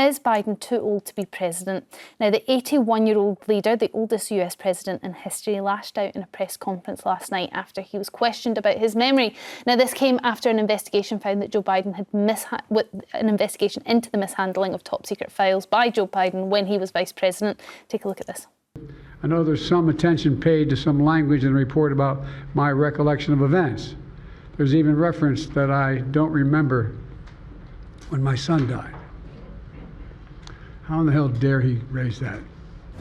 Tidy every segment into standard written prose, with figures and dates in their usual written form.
Is Biden too old to be president? Now, the 81-year-old leader, the oldest US president in history, lashed out in a press conference last night after he was questioned about his memory. Now, this came after an investigation found that Joe Biden had an investigation into the mishandling of top-secret files by Joe Biden when he was vice president. Take a look at this. I know there's some attention paid to some language in the report about my recollection of events. There's even reference that I don't remember when my son died. How in the hell dare he raise that?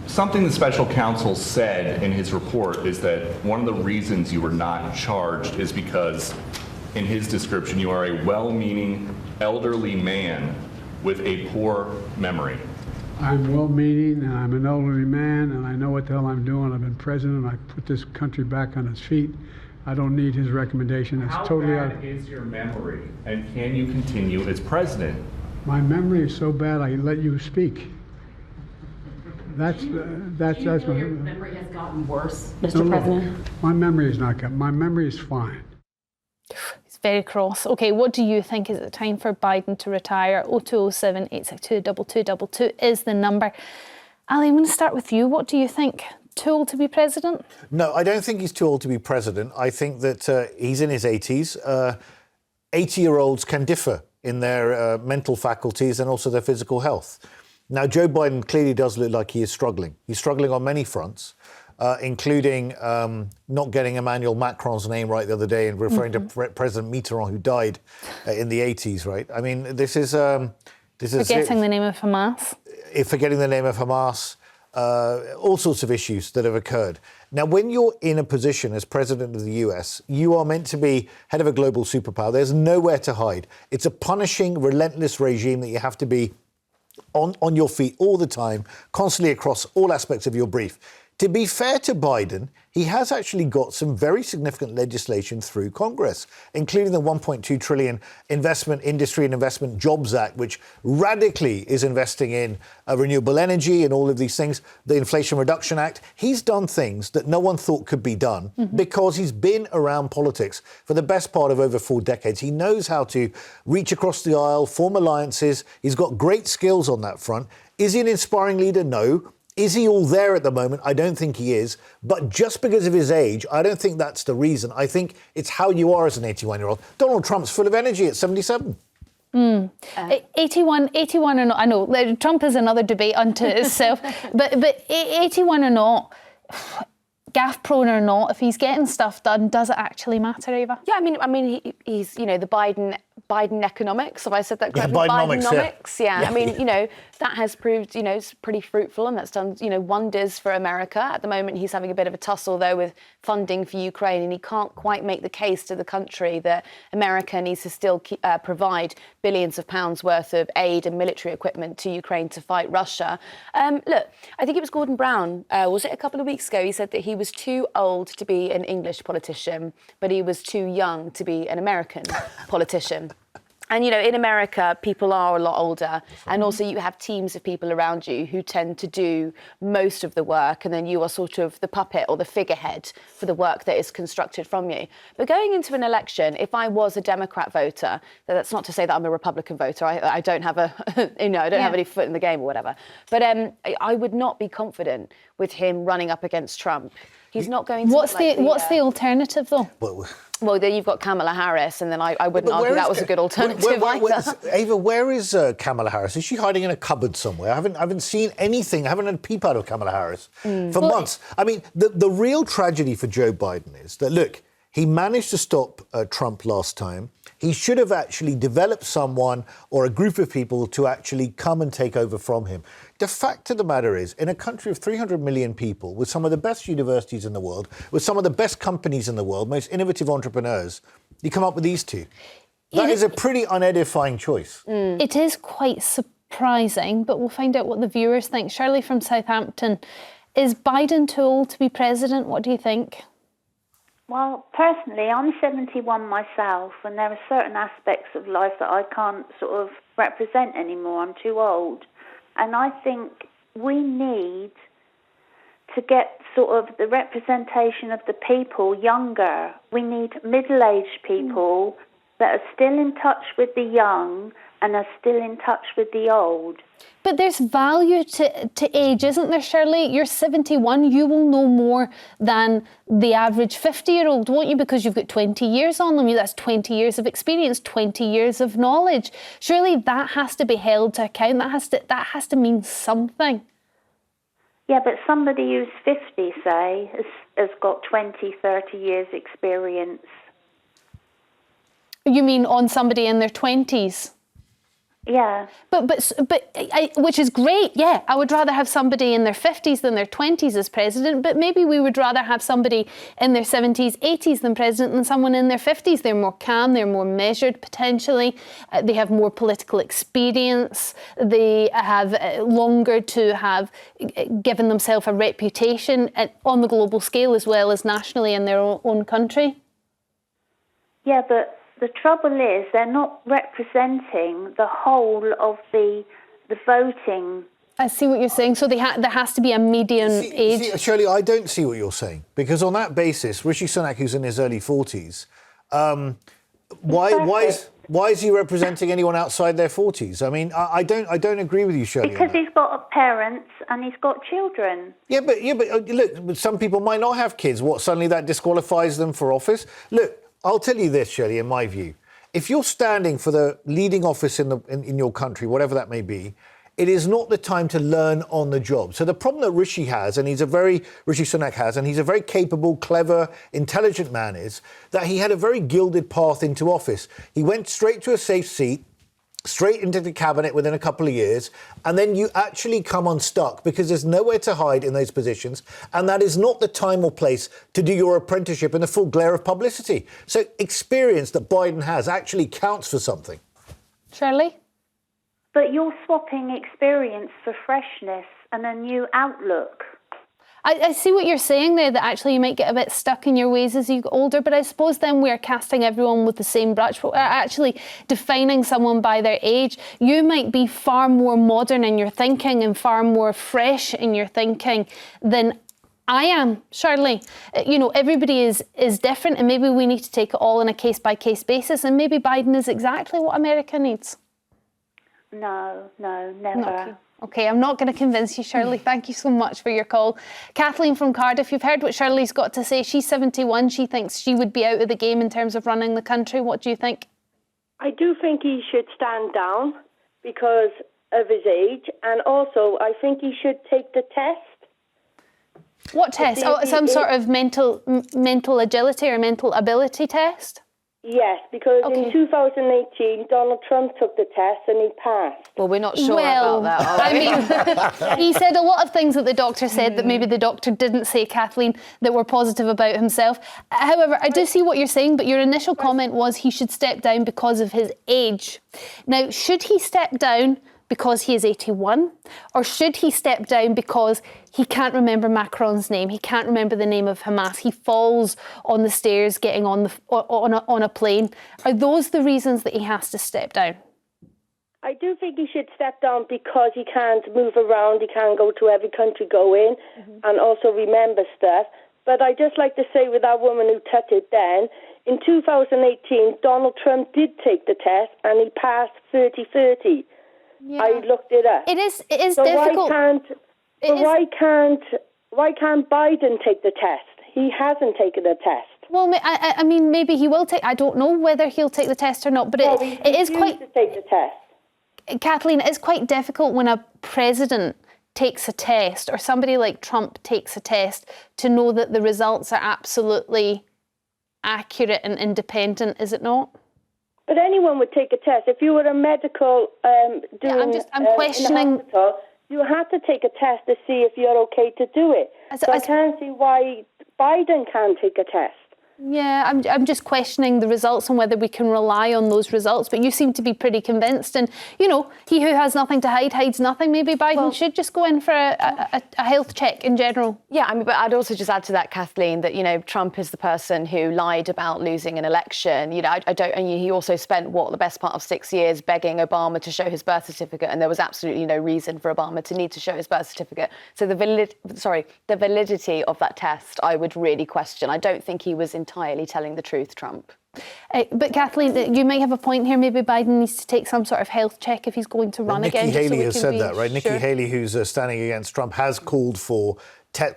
Something the special counsel said in his report is that one of the reasons you were not charged is because, in his description, you are a well-meaning elderly man with a poor memory. I'm well-meaning, and I'm an elderly man, and I know what the hell I'm doing. I've been president. I put this country back on its feet. I don't need his recommendation. It's totally How bad is your memory, and can you continue as president? My memory is so bad I let you speak. That's Do you feel your memory has gotten worse, Mr. President? My memory has not gotten. My memory is fine. He's very cross. OK, what do you think? Is it time for Biden to retire? 0207 862 2222 is the number. Ali, I'm going to start with you. What do you think? Too old to be president? No, I don't think he's too old to be president. I think that he's in his 80s. 80-year-olds can differ in their mental faculties and also their physical health. Now, Joe Biden clearly does look like he is struggling. He's struggling on many fronts, including not getting Emmanuel Macron's name right the other day and referring to President Mitterrand, who died in the 80s, right? I mean, this is Forgetting the name of Hamas. Forgetting the name of Hamas. All sorts of issues that have occurred. Now, when you're in a position as president of the US, you are meant to be head of a global superpower. There's nowhere to hide. It's a punishing, relentless regime that you have to be on your feet all the time, constantly across all aspects of your brief. To be fair to Biden, he has actually got some very significant legislation through Congress, including the $1.2 trillion Industry and Investment Jobs Act, which radically is investing in renewable energy and all of these things, the Inflation Reduction Act. He's done things that no one thought could be done because he's been around politics for the best part of over 4 decades. He knows how to reach across the aisle, form alliances. He's got great skills on that front. Is he an inspiring leader? No. Is he all there at the moment? I don't think he is. But just because of his age, I don't think that's the reason. I think it's how you are as an 81-year-old. Donald Trump's full of energy at 77. 81 or not, I know, Trump is another debate unto itself, but 81 or not, gaffe-prone or not, if he's getting stuff done, does it actually matter, Ava? Yeah, I mean, he's, the Biden economics, have I said that correctly? Yeah, Bidenomics, yeah. I mean, that has proved, it's pretty fruitful, and that's done, wonders for America. At the moment, he's having a bit of a tussle, though, with funding for Ukraine, and he can't quite make the case to the country that America needs to still provide billions of pounds worth of aid and military equipment to Ukraine to fight Russia. Look, I think it was Gordon Brown, was it a couple of weeks ago? He said that he was too old to be an English politician, but he was too young to be an American politician. And, in America, people are a lot older. And also you have teams of people around you who tend to do most of the work. And then you are sort of the puppet or the figurehead for the work that is constructed from you. But going into an election, if I was a Democrat voter, that's not to say that I'm a Republican voter. I don't have have any foot in the game or whatever. But I would not be confident with him running up against Trump. He's not going to... What's the alternative, though? Well, then you've got Kamala Harris, and then I wouldn't argue that was a good alternative either. Ava, where is Kamala Harris? Is she hiding in a cupboard somewhere? I haven't seen anything. I haven't had a peep out of Kamala Harris for months. I mean, the real tragedy for Joe Biden is that, look, he managed to stop Trump last time. He should have actually developed someone or a group of people to actually come and take over from him. The fact of the matter is, in a country of 300 million people, with some of the best universities in the world, with some of the best companies in the world, most innovative entrepreneurs, you come up with these two. That is a pretty unedifying choice. It is quite surprising, but we'll find out what the viewers think. Shirley from Southampton, is Biden too old to be president? What do you think? Well, personally, I'm 71 myself, and there are certain aspects of life that I can't sort of represent anymore. I'm too old. And I think we need to get sort of the representation of the people younger. We need middle-aged people that are still in touch with the young and are still in touch with the old. But there's value to age, isn't there, Shirley? You're 71, you will know more than the average 50-year-old, won't you? Because you've got 20 years on them. That's 20 years of experience, 20 years of knowledge. Surely that has to be held to account. That has to mean something. Yeah, but somebody who's 50, say, has got 20, 30 years experience. You mean on somebody in their 20s? Yeah. Which is great, yeah. I would rather have somebody in their 50s than their 20s as president, but maybe we would rather have somebody in their 70s, 80s than president than someone in their 50s. They're more calm, they're more measured potentially, they have more political experience, they have longer to have given themselves a reputation on the global scale as well as nationally in their own country. Yeah, but the trouble is they're not representing the whole of the voting. I see what you're saying. So there has to be a median age. Shirley, I don't see what you're saying. Because on that basis, Rishi Sunak, who's in his early 40s, why is he representing anyone outside their 40s? I mean, I don't agree with you, Shirley. Because he's got parents and he's got children. Yeah, but look, some people might not have kids. What, suddenly that disqualifies them for office? Look, I'll tell you this, Shirley, in my view. If you're standing for the leading office in your country, whatever that may be, it is not the time to learn on the job. So the problem that Rishi Sunak has, and he's a very capable, clever, intelligent man, is that he had a very gilded path into office. He went straight to a safe seat, straight into the cabinet within a couple of years, and then you actually come unstuck because there's nowhere to hide in those positions, and that is not the time or place to do your apprenticeship in the full glare of publicity. So experience that Biden has actually counts for something. Shirley? But you're swapping experience for freshness and a new outlook. I see what you're saying there, that actually you might get a bit stuck in your ways as you get older, but I suppose then we're casting everyone with the same brush. We're actually defining someone by their age. You might be far more modern in your thinking and far more fresh in your thinking than I am, Shirley. You know, everybody is different, and maybe we need to take it all on a case-by-case basis, and maybe Biden is exactly what America needs. No, never. Okay, I'm not going to convince you, Shirley. Thank you so much for your call. Kathleen from Cardiff, you've heard what Shirley's got to say. She's 71. She thinks she would be out of the game in terms of running the country. What do you think? I do think he should stand down because of his age. And also, I think he should take the test. What test? Oh, some sort of mental agility or mental ability test? Yes, because in 2018, Donald Trump took the test and he passed. Well, we're not sure about that, are we? I mean, he said a lot of things that the doctor said that maybe the doctor didn't say, Kathleen, that were positive about himself. However, I do see what you're saying, but your initial comment was he should step down because of his age. Now, should he step down because he is 81, or should he step down because he can't remember Macron's name, he can't remember the name of Hamas, he falls on the stairs getting on a plane? Are those the reasons that he has to step down? I do think he should step down because he can't move around, he can't go to every country go in, and also remember stuff. But I just like to say with that woman who touched it then, in 2018, Donald Trump did take the test and he passed 30-30. Yeah. I looked it up. It is so difficult. Why can't Biden take the test? He hasn't taken the test. Well, I mean, maybe he will take. I don't know whether he'll take the test or not. But it is quite. To take the test. Kathleen, it's quite difficult when a president takes a test or somebody like Trump takes a test to know that the results are absolutely accurate and independent. Is it not? But anyone would take a test. If you were a medical I'm questioning. In the hospital, you have to take a test to see if you're okay to do it. So I can't see why Biden can't take a test. Yeah, I'm just questioning the results and whether we can rely on those results. But you seem to be pretty convinced. And, you know, he who has nothing to hide hides nothing. Maybe Biden should just go in for a health check in general. Yeah, I mean, but I'd also just add to that, Kathleen, that, you know, Trump is the person who lied about losing an election. You know, and he also spent, the best part of 6 years begging Obama to show his birth certificate. And there was absolutely no reason for Obama to need to show his birth certificate. So the validity of that test, I would really question. I don't think he was entirely telling the truth, Trump. But Kathleen, you might have a point here. Maybe Biden needs to take some sort of health check if he's going to run again. Nikki Haley so has said that, right? Sure. Nikki Haley, who's standing against Trump, has called for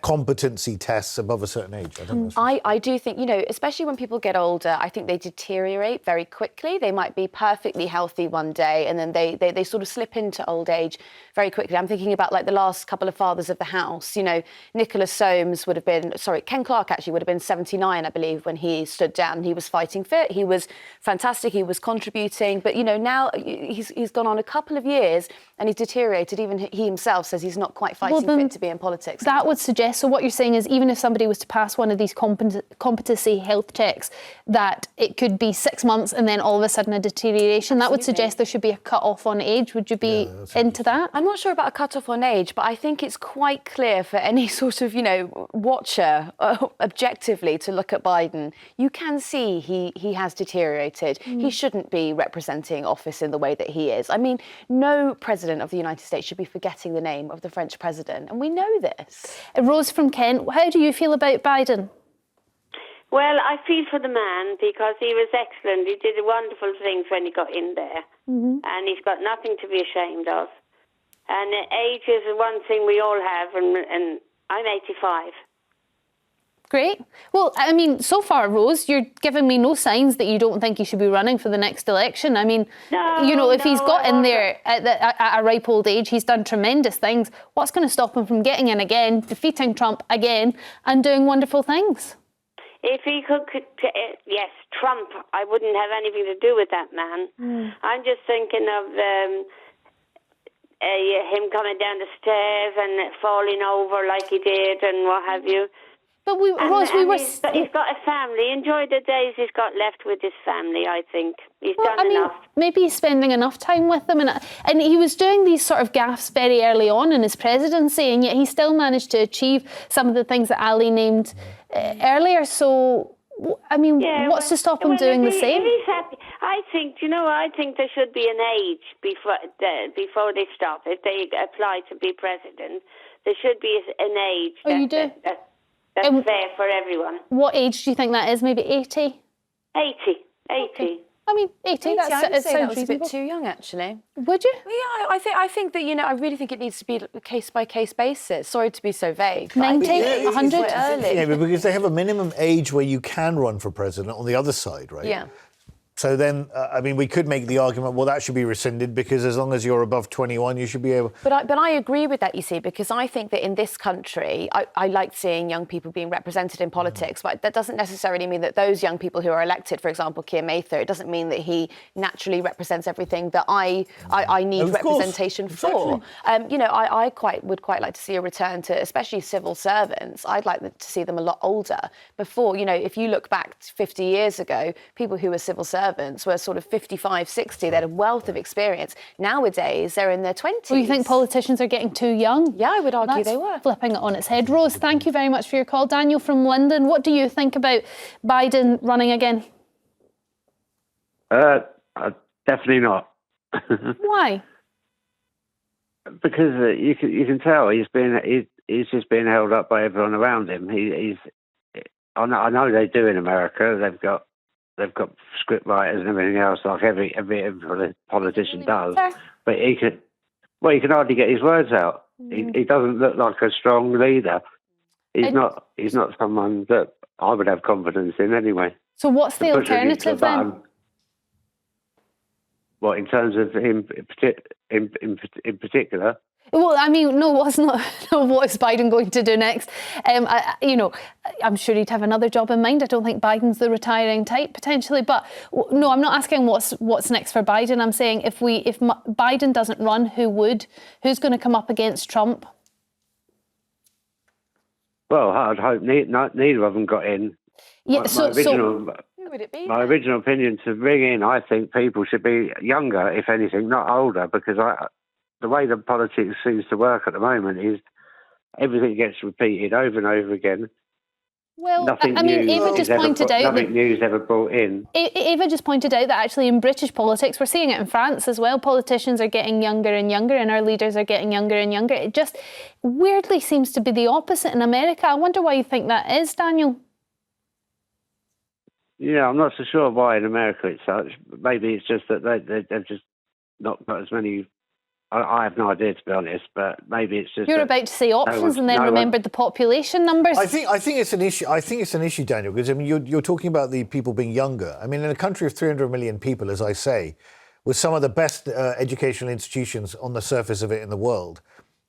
competency tests above a certain age. I don't know. I do think, especially when people get older, I think they deteriorate very quickly. They might be perfectly healthy one day and then they sort of slip into old age very quickly. I'm thinking about like the last couple of fathers of the house. Nicholas Soames Ken Clark actually would have been 79, I believe, when he stood down. He was fighting fit. He was fantastic. He was contributing. But, now he's gone on a couple of years and he's deteriorated. Even he himself says he's not quite fighting fit to be in politics. That would suggest, so what you're saying is even if somebody was to pass one of these competency health checks, that it could be 6 months and then all of a sudden a deterioration. Absolutely. That would suggest there should be a cut-off on age. Would you be into that? I'm not sure about a cut-off on age, but I think it's quite clear for any sort of, watcher objectively to look at Biden. You can see he has deteriorated. He shouldn't be representing office in the way that he is. I mean, no president of the United States should be forgetting the name of the French president, and we know this. Rose from Kent, how do you feel about Biden? Well, I feel for the man because he was excellent. He did wonderful things when he got in there. And he's got nothing to be ashamed of. And age is one thing we all have, and I'm 85. Great. Well, I mean, so far, Rose, you're giving me no signs that you don't think he should be running for the next election. I mean, if he's got in there at a ripe old age, he's done tremendous things. What's going to stop him from getting in again, defeating Trump again, and doing wonderful things? If he could, yes, Trump, I wouldn't have anything to do with that man. I'm just thinking of him coming down the stairs and falling over like he did and what have you. But he's got a family. Enjoy the days he's got left with his family, I think. He's done enough. Maybe he's spending enough time with them. And he was doing these sort of gaffes very early on in his presidency, and yet he still managed to achieve some of the things that Ali named earlier. So, I mean, what's to stop him doing the same? If he's happy, I think there should be an age before they stop. If they apply to be president, there should be an age. Oh, you do? That's fair for everyone. What age do you think that is? Maybe 80? 80. Okay. I mean, 80, I would say that was reasonable. a bit too young, actually. Would you? Yeah, I think that, I really think it needs to be a case-by-case basis. Sorry to be so vague. 90, 100? Yeah, but because they have a minimum age where you can run for president on the other side, right? Yeah. So then, we could make the argument, well, that should be rescinded because as long as you're above 21, you should be able... But I agree with that, you see, because I think that in this country, I like seeing young people being represented in politics, but that doesn't necessarily mean that those young people who are elected, for example, Keir Mather, it doesn't mean that he naturally represents everything that I need representation for. I would quite like to see a return to, especially civil servants. I'd like to see them a lot older. Before, if you look back 50 years ago, people who were civil servants were sort of 55, 60. They had a wealth of experience. Nowadays, they're in their 20s. Well, you think politicians are getting too young? Yeah, I would argue they were. Flipping it on its head. Rose, thank you very much for your call. Daniel from London, what do you think about Biden running again? Definitely not. Why? Because you can tell he's just being held up by everyone around him. I know they do in America. They've got script writers and everything else, like every politician does. But he can hardly get his words out. He doesn't look like a strong leader. He's not someone that I would have confidence in anyway. So what's the alternative then? What, in terms of him in particular? Well, what's not? What is Biden going to do next? I'm sure he'd have another job in mind. I don't think Biden's the retiring type potentially, but no, I'm not asking what's next for Biden. I'm saying if Biden doesn't run, who would? Who's going to come up against Trump? Well, I'd hope neither of them got in. Yeah. Who would it be? My original opinion to bring in, I think people should be younger, if anything, not older, because the way the politics seems to work at the moment is everything gets repeated over and over again. Well, Ava just pointed out nothing news ever brought in. Ava just pointed out that actually in British politics, we're seeing it in France as well. Politicians are getting younger and younger, and our leaders are getting younger and younger. It just weirdly seems to be the opposite in America. I wonder why you think that is, Daniel. Yeah, I'm not so sure why in America it's such. Maybe it's just that they've just not got as many. I have no idea, to be honest, but maybe it's just. You're about to say options and then remembered the population numbers. I think it's an issue. I think it's an issue, Daniel, because I mean you're talking about the people being younger. I mean, in a country of 300 million people, as I say, with some of the best educational institutions on the surface of it in the world,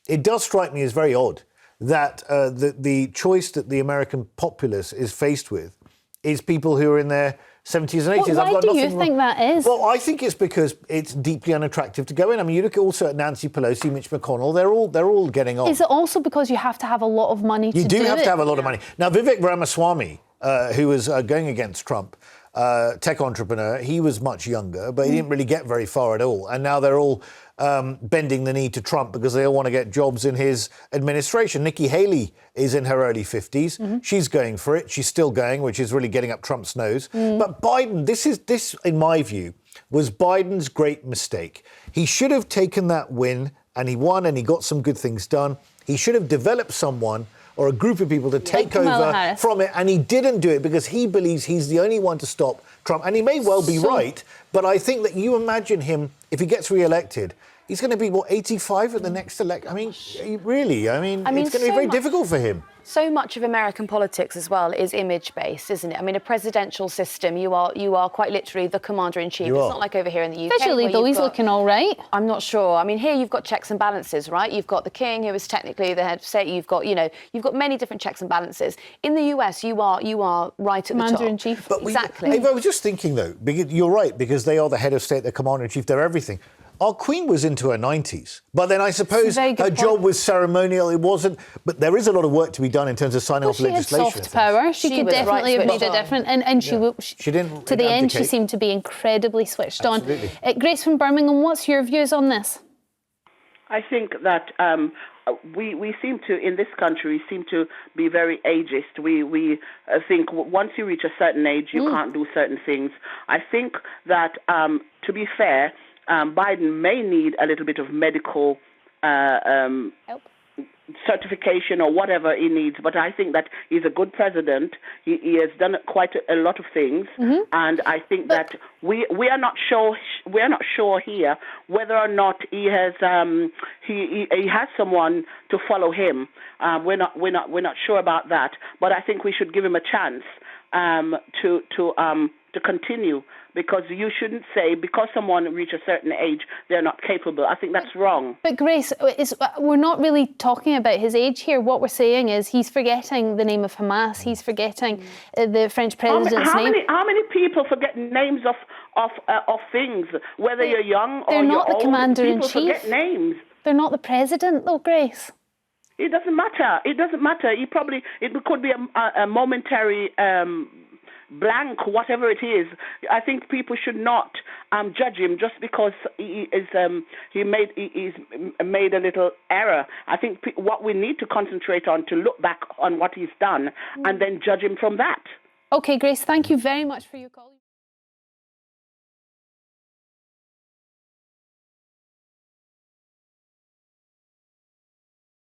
it does strike me as very odd that the choice that the American populace is faced with is people who are in their 70s and 80s. Why do you think that is? Well, I think it's because it's deeply unattractive to go in. I mean, you look also at Nancy Pelosi, Mitch McConnell, they're all getting on. Is it also because you have to have a lot of money to do it? You do have to have a lot of money. Now, Vivek Ramaswamy, who was going against Trump, tech entrepreneur, he was much younger, but he didn't really get very far at all. And now they're all bending the knee to Trump because they all want to get jobs in his administration. Nikki Haley is in her early 50s. She's going for it. She's still going, which is really getting up Trump's nose. But Biden, this, in my view, was Biden's great mistake. He should have taken that win, and he won, and he got some good things done. He should have developed someone or a group of people to take over from it, and he didn't do it because he believes he's the only one to stop Trump. And he may well be right, but I think that you imagine him, if he gets re-elected, he's going to be, 85 at the next election? I mean, really, it's going to be very difficult for him. So much of American politics as well is image-based, isn't it? I mean, a presidential system, you are quite literally the commander-in-chief. It's not like over here in the UK. Visually, though, he's looking all right. I'm not sure. I mean, here you've got checks and balances, right? You've got the king, who is technically the head of state. You've got many different checks and balances. In the US, you are right at the top. Commander-in-chief. Exactly. I was just thinking, though, you're right, because they are the head of state, the commander-in-chief, they're everything. Our Queen was into her 90s, but then I suppose her job was ceremonial. It wasn't, but there is a lot of work to be done in terms of signing off legislation. She had soft power. She could definitely have made a difference, and she didn't. To the end, she seemed to be incredibly switched on. Grace from Birmingham, what's your views on this? I think that we seem to, in this country, we seem to be very ageist. We think once you reach a certain age, you can't do certain things. I think that, to be fair, Biden may need a little bit of medical certification or whatever he needs, but I think that he's a good president. He has done quite a lot of things, and I think that we are not sure here whether or not he has he has someone to follow him. We're not sure about that, but I think we should give him a chance to continue, because you shouldn't say because someone reaches a certain age they're not capable. I think that's wrong. But Grace, we're not really talking about his age here. What we're saying is he's forgetting the name of Hamas. He's forgetting the French president's name. How many people forget names of things, whether you're young or you're old? They're not the commander-in-chief. People forget names. They're not the president, though, Grace. It doesn't matter. It could be a momentary blank, whatever it is. I think people should not judge him just because he's made a little error. I think what we need to concentrate on to look back on what he's done and then judge him from that. Okay, Grace, thank you very much for your call.